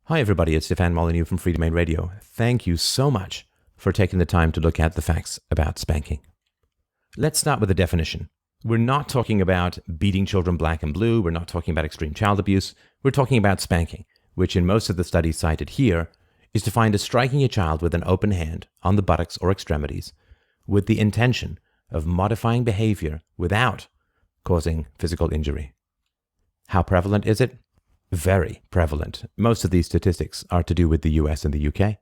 Hi everybody, it's Stefan Molyneux from Free Domain Radio. Thank you so much for taking the time to look at the facts about spanking. Let's start with the definition. We're not talking about beating children black and blue. We're not talking about extreme child abuse. We're talking about spanking, which in most of the studies cited here is defined as striking a child with an open hand on the buttocks or extremities with the intention of modifying behavior without causing physical injury. How prevalent is it? Very prevalent. Most of these statistics are to do with the US and the UK.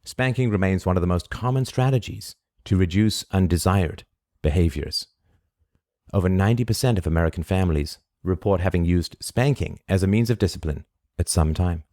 Spanking remains one of the most common strategies to reduce undesired behaviors. Over 90% of American families report having used spanking as a means of discipline at some time.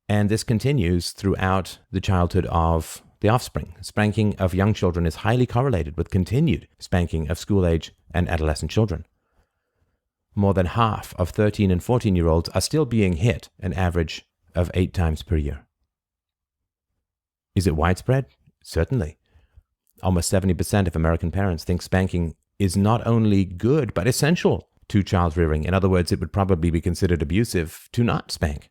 And this continues throughout the childhood of the offspring. Spanking of young children is highly correlated with continued spanking of school-age and adolescent children. More than half of 13 and 14-year-olds are still being hit an average of 8 times per year. Is it widespread? Certainly. Almost 70% of American parents think spanking is not only good, but essential to child rearing. In other words, it would probably be considered abusive to not spank.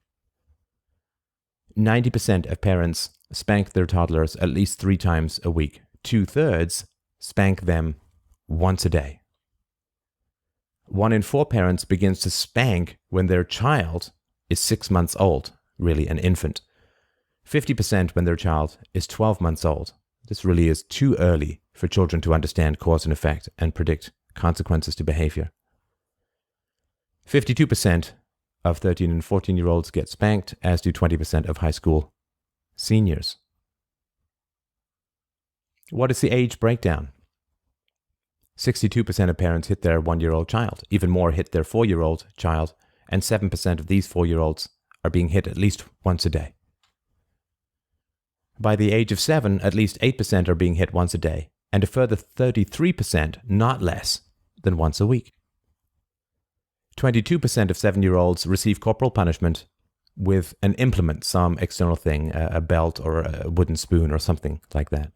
90% of parents spank their toddlers at least 3 times a week. 2/3 spank them once a day. 1 in 4 parents begins to spank when their child is 6 months old, really an infant. 50% when their child is 12 months old. This really is too early for children to understand cause and effect and predict consequences to behavior. 52% of 13 and 14-year-olds get spanked, as do 20% of high school seniors. What is the age breakdown? 62% of parents hit their 1-year-old child, even more hit their 4-year-old child, and 7% of these 4-year-olds are being hit at least once a day. By the age of 7, at least 8% are being hit once a day, and a further 33% not less than once a week. 22% of 7-year-olds receive corporal punishment with an implement, some external thing, a belt or a wooden spoon or something like that.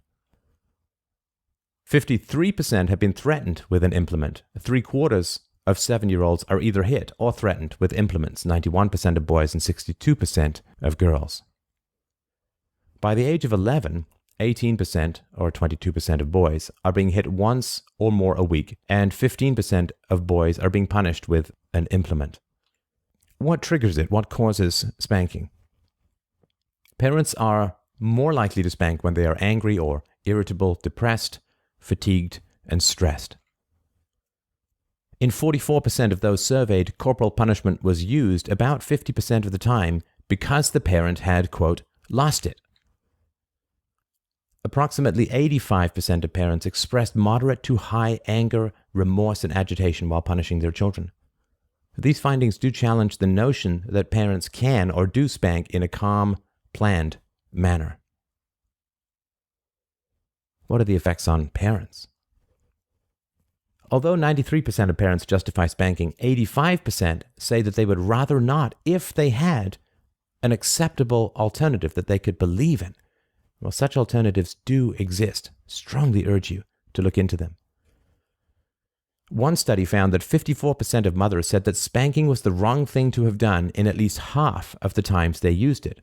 53% have been threatened with an implement. 3/4 of 7-year-olds are either hit or threatened with implements, 91% of boys and 62% of girls. By the age of 11, 18% or 22% of boys are being hit once or more a week, and 15% of boys are being punished with an implement. What triggers it? What causes spanking? Parents are more likely to spank when they are angry or irritable, depressed, fatigued, and stressed. In 44% of those surveyed, corporal punishment was used about 50% of the time because the parent had, quote, lost it. Approximately 85% of parents expressed moderate to high anger, remorse, and agitation while punishing their children. These findings do challenge the notion that parents can or do spank in a calm, planned manner. What are the effects on parents? Although 93% of parents justify spanking, 85% say that they would rather not if they had an acceptable alternative that they could believe in. Well, such alternatives do exist. Strongly urge you to look into them. One study found that 54% of mothers said that spanking was the wrong thing to have done in at least half of the times they used it.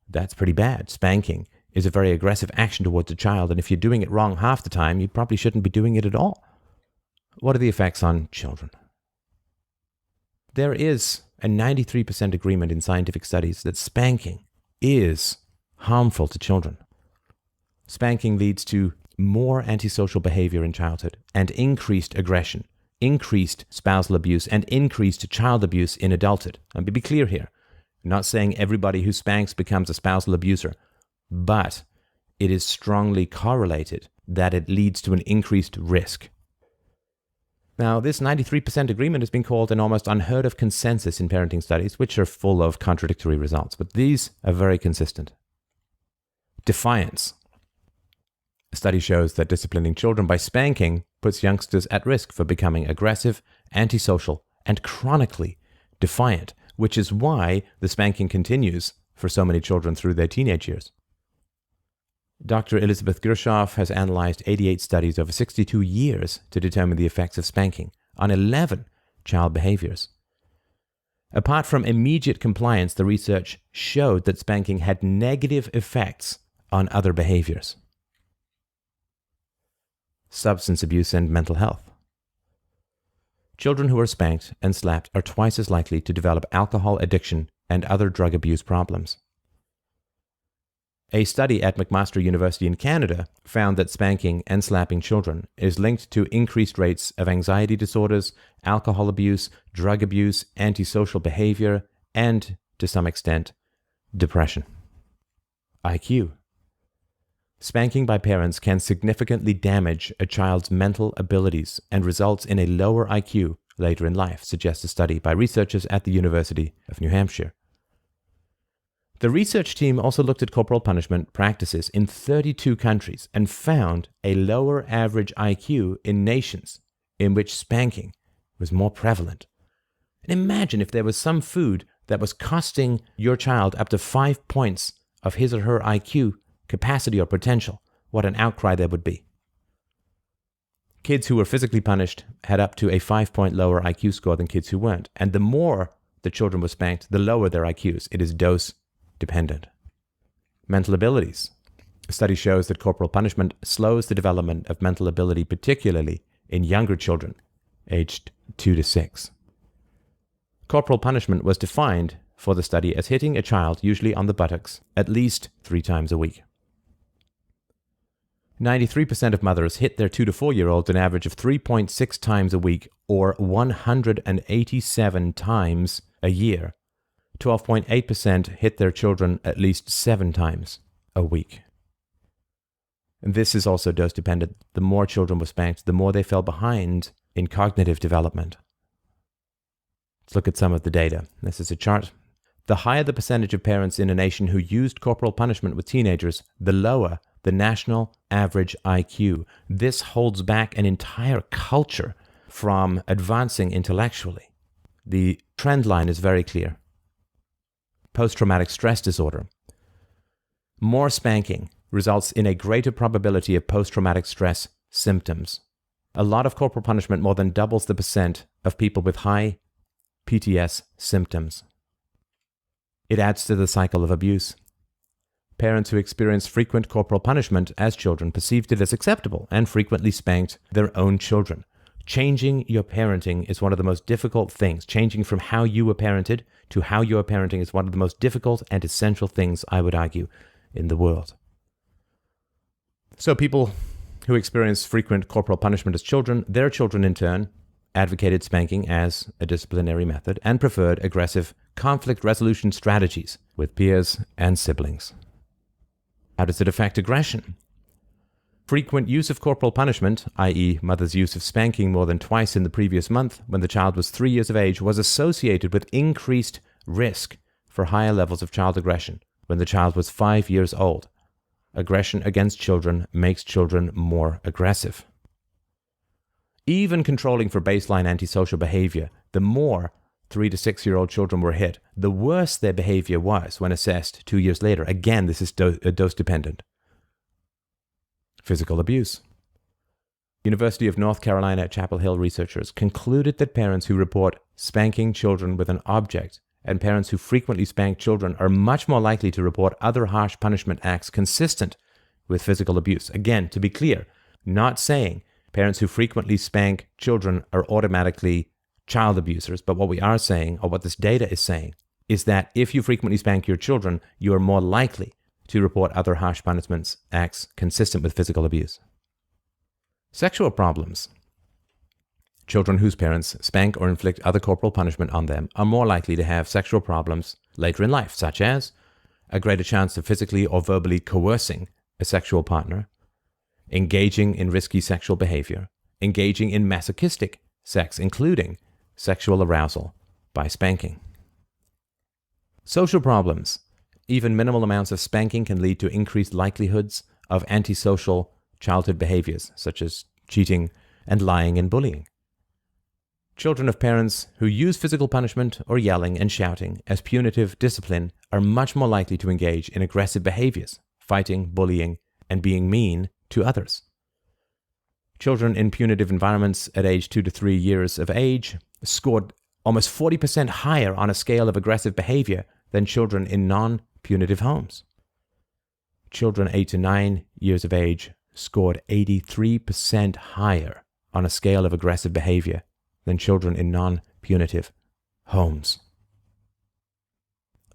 That's pretty bad. Spanking is a very aggressive action towards a child, and if you're doing it wrong half the time, you probably shouldn't be doing it at all. What are the effects on children? There is a 93% agreement in scientific studies that spanking is harmful to children. Spanking leads to more antisocial behavior in childhood and increased aggression, increased spousal abuse, and increased child abuse in adulthood. Let me be clear here. I'm not saying everybody who spanks becomes a spousal abuser, but it is strongly correlated that it leads to an increased risk. Now, this 93% agreement has been called an almost unheard of consensus in parenting studies, which are full of contradictory results, but these are very consistent. Defiance. A study shows that disciplining children by spanking puts youngsters at risk for becoming aggressive, antisocial, and chronically defiant, which is why the spanking continues for so many children through their teenage years. Dr. Elizabeth Gershoff has analyzed 88 studies over 62 years to determine the effects of spanking on 11 child behaviors. Apart from immediate compliance, the research showed that spanking had negative effects on other behaviors. Substance abuse and mental health. Children who are spanked and slapped are twice as likely to develop alcohol addiction and other drug abuse problems. A study at McMaster University in Canada found that spanking and slapping children is linked to increased rates of anxiety disorders, alcohol abuse, drug abuse, antisocial behavior, and, to some extent, depression. IQ. Spanking by parents can significantly damage a child's mental abilities and results in a lower IQ later in life, suggests a study by researchers at the University of New Hampshire. The research team also looked at corporal punishment practices in 32 countries and found a lower average IQ in nations in which spanking was more prevalent. And imagine if there was some food that was costing your child up to 5 points of his or her IQ capacity or potential, what an outcry there would be. Kids who were physically punished had up to a 5-point lower IQ score than kids who weren't. And the more the children were spanked, the lower their IQs. It is dose dependent. Mental abilities. A study shows that corporal punishment slows the development of mental ability, particularly in younger children, aged 2 to 6. Corporal punishment was defined for the study as hitting a child, usually on the buttocks, at least 3 times a week. 93% of mothers hit their 2 to 4-year-olds an average of 3.6 times a week, or 187 times a year. 12.8% hit their children at least 7 times a week. And this is also dose dependent. The more children were spanked, the more they fell behind in cognitive development. Let's look at some of the data. This is a chart. The higher the percentage of parents in a nation who used corporal punishment with teenagers, the lower the national average IQ. This holds back an entire culture from advancing intellectually. The trend line is very clear. Post-traumatic stress disorder. More spanking results in a greater probability of post-traumatic stress symptoms. A lot of corporal punishment more than doubles the percent of people with high PTS symptoms. It adds to the cycle of abuse. Parents who experienced frequent corporal punishment as children perceived it as acceptable and frequently spanked their own children. Changing your parenting is one of the most difficult things. Changing from how you were parented to how you are parenting is one of the most difficult and essential things, I would argue, in the world. So people who experienced frequent corporal punishment as children, their children in turn advocated spanking as a disciplinary method and preferred aggressive conflict resolution strategies with peers and siblings. How does it affect aggression? Frequent use of corporal punishment, i.e. mother's use of spanking more than twice in the previous month when the child was 3 years of age, was associated with increased risk for higher levels of child aggression when the child was 5 years old. Aggression against children makes children more aggressive. Even controlling for baseline antisocial behavior, the more 3 to 6-year-old children were hit, the worse their behavior was when assessed 2 years later. Again, this is dose dependent. Physical abuse. University of North Carolina at Chapel Hill researchers concluded that parents who report spanking children with an object and parents who frequently spank children are much more likely to report other harsh punishment acts consistent with physical abuse. Again, to be clear, not saying parents who frequently spank children are automatically child abusers, but what we are saying, or what this data is saying, is that if you frequently spank your children, you are more likely to report other harsh punishments acts consistent with physical abuse. Sexual problems. Children whose parents spank or inflict other corporal punishment on them are more likely to have sexual problems later in life, such as a greater chance of physically or verbally coercing a sexual partner, engaging in risky sexual behavior, engaging in masochistic sex, including sexual arousal by spanking. Social problems. Even minimal amounts of spanking can lead to increased likelihoods of antisocial childhood behaviors, such as cheating and lying and bullying. Children of parents who use physical punishment or yelling and shouting as punitive discipline are much more likely to engage in aggressive behaviors, fighting, bullying, and being mean to others. Children in punitive environments at age 2 to 3 years of age scored almost 40% higher on a scale of aggressive behavior than children in non-punitive homes. Children 8 to 9 years of age scored 83% higher on a scale of aggressive behavior than children in non-punitive homes.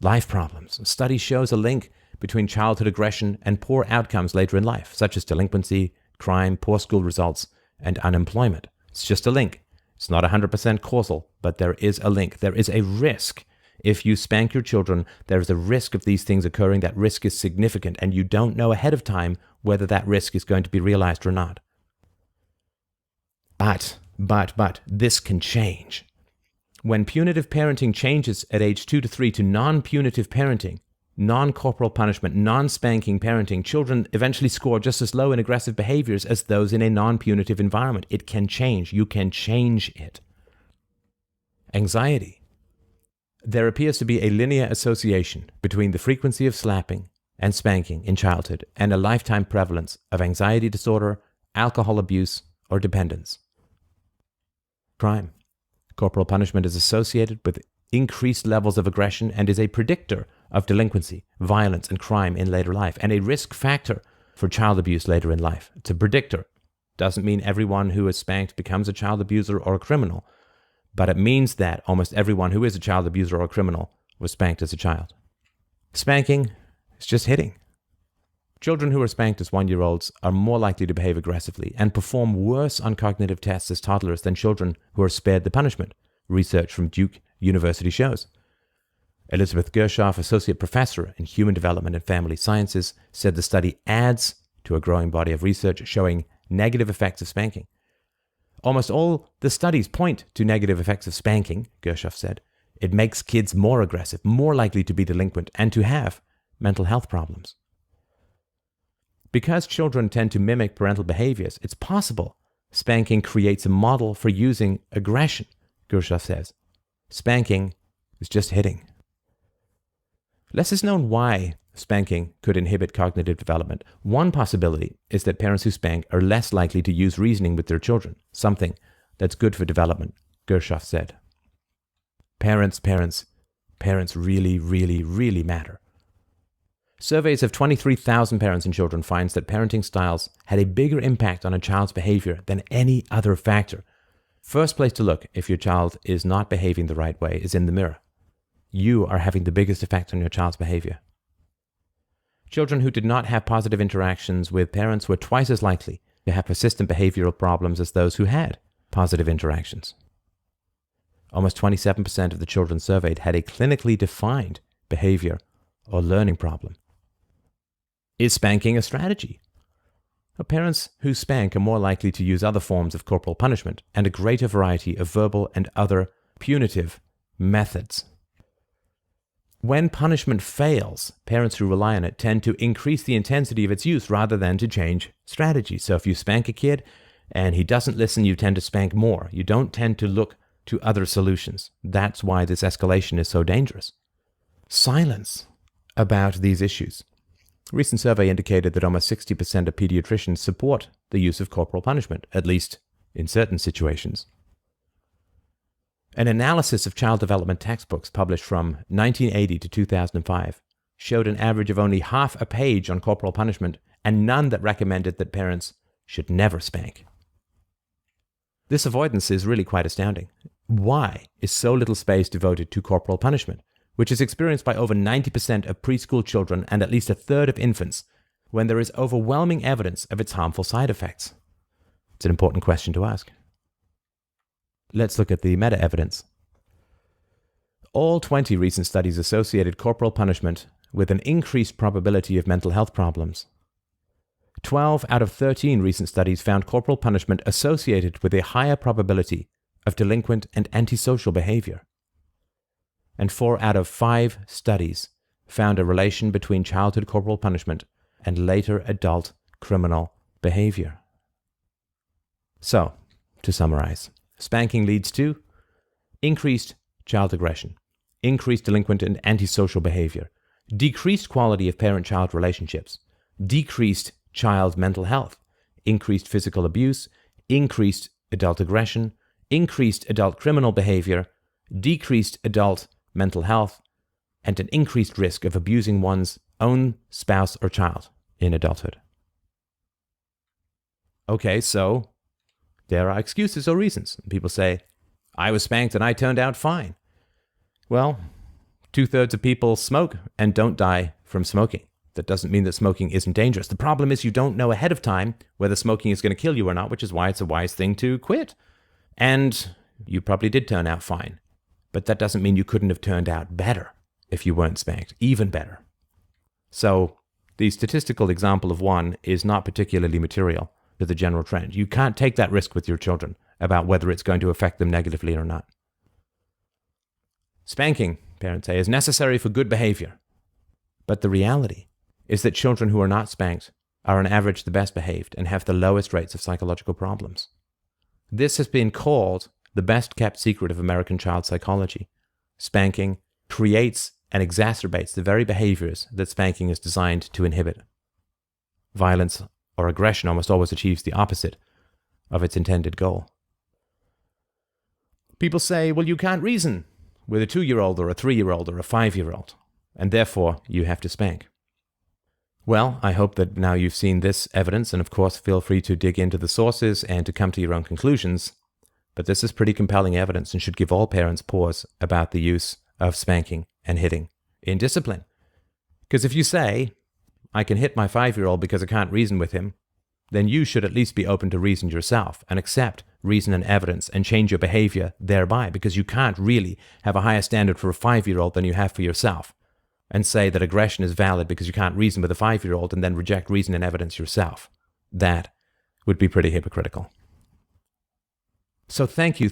Life problems. A study shows a link between childhood aggression and poor outcomes later in life, such as delinquency, crime, poor school results, and unemployment. It's just a link. It's not 100% causal, but there is a link. There is a risk. If you spank your children, there is a risk of these things occurring. That risk is significant, and you don't know ahead of time whether that risk is going to be realized or not. But, this can change. When punitive parenting changes at age 2 to 3 to non-punitive parenting, non-corporal punishment, non-spanking parenting, children eventually score just as low in aggressive behaviors as those in a non-punitive environment. It can change. You can change it. Anxiety. There appears to be a linear association between the frequency of slapping and spanking in childhood and a lifetime prevalence of anxiety disorder, alcohol abuse, or dependence. Crime. Corporal punishment is associated with increased levels of aggression and is a predictor of delinquency, violence, and crime in later life, and a risk factor for child abuse later in life. It's a predictor. Doesn't mean everyone who is spanked becomes a child abuser or a criminal, but it means that almost everyone who is a child abuser or a criminal was spanked as a child. Spanking is just hitting. Children who are spanked as 1-year-olds are more likely to behave aggressively and perform worse on cognitive tests as toddlers than children who are spared the punishment, research from Duke University shows. Elizabeth Gershoff, associate professor in human development and family sciences, said the study adds to a growing body of research showing negative effects of spanking. Almost all the studies point to negative effects of spanking, Gershoff said. It makes kids more aggressive, more likely to be delinquent, and to have mental health problems. Because children tend to mimic parental behaviors, it's possible spanking creates a model for using aggression, Gershoff says. Spanking is just hitting. Less is known why spanking could inhibit cognitive development. One possibility is that parents who spank are less likely to use reasoning with their children, something that's good for development, Gershoff said. Parents really, really, really matter. Surveys of 23,000 parents and children finds that parenting styles had a bigger impact on a child's behavior than any other factor. First place to look if your child is not behaving the right way is in the mirror. You are having the biggest effect on your child's behavior. Children who did not have positive interactions with parents were twice as likely to have persistent behavioral problems as those who had positive interactions. Almost 27% of the children surveyed had a clinically defined behavior or learning problem. Is spanking a strategy? Parents who spank are more likely to use other forms of corporal punishment and a greater variety of verbal and other punitive methods. When punishment fails, parents who rely on it tend to increase the intensity of its use rather than to change strategy. So if you spank a kid and he doesn't listen, you tend to spank more. You don't tend to look to other solutions. That's why this escalation is so dangerous. Silence about these issues. A recent survey indicated that almost 60% of pediatricians support the use of corporal punishment, at least in certain situations. An analysis of child development textbooks published from 1980 to 2005 showed an average of only half a page on corporal punishment and none that recommended that parents should never spank. This avoidance is really quite astounding. Why is so little space devoted to corporal punishment, which is experienced by over 90% of preschool children and at least a third of infants, when there is overwhelming evidence of its harmful side effects? It's an important question to ask. Let's look at the meta-evidence. All 20 recent studies associated corporal punishment with an increased probability of mental health problems. 12 out of 13 recent studies found corporal punishment associated with a higher probability of delinquent and antisocial behavior. And 4 out of 5 studies found a relation between childhood corporal punishment and later adult criminal behavior. So, to summarize, spanking leads to increased child aggression, increased delinquent and antisocial behavior, decreased quality of parent-child relationships, decreased child mental health, increased physical abuse, increased adult aggression, increased adult criminal behavior, decreased adult mental health, and an increased risk of abusing one's own spouse or child in adulthood. Okay, so there are excuses or reasons. People say, I was spanked and I turned out fine. Well, 2/3 of people smoke and don't die from smoking. That doesn't mean that smoking isn't dangerous. The problem is you don't know ahead of time whether smoking is going to kill you or not, which is why it's a wise thing to quit. And you probably did turn out fine. But that doesn't mean you couldn't have turned out better if you weren't spanked, even better. So the statistical example of one is not particularly material to the general trend. You can't take that risk with your children about whether it's going to affect them negatively or not. Spanking, parents say, is necessary for good behavior. But the reality is that children who are not spanked are on average the best behaved and have the lowest rates of psychological problems. This has been called the best kept secret of American child psychology. Spanking creates and exacerbates the very behaviors that spanking is designed to inhibit. Violence or aggression almost always achieves the opposite of its intended goal. People say, well, you can't reason with a 2-year-old or a 3-year-old or a 5-year-old, and therefore you have to spank. Well, I hope that now you've seen this evidence, and of course feel free to dig into the sources and to come to your own conclusions, but this is pretty compelling evidence and should give all parents pause about the use of spanking and hitting in discipline. Because if you say, I can hit my 5-year-old because I can't reason with him, then you should at least be open to reason yourself and accept reason and evidence and change your behavior thereby, because you can't really have a higher standard for a 5-year-old than you have for yourself and say that aggression is valid because you can't reason with a 5-year-old and then reject reason and evidence yourself. That would be pretty hypocritical. So thank you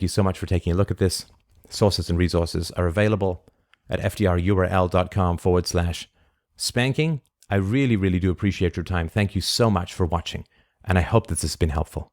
so much for taking a look at this. Sources and resources are available at fdrurl.com/spanking. I really do appreciate your time. Thank you so much for watching, and I hope that this has been helpful.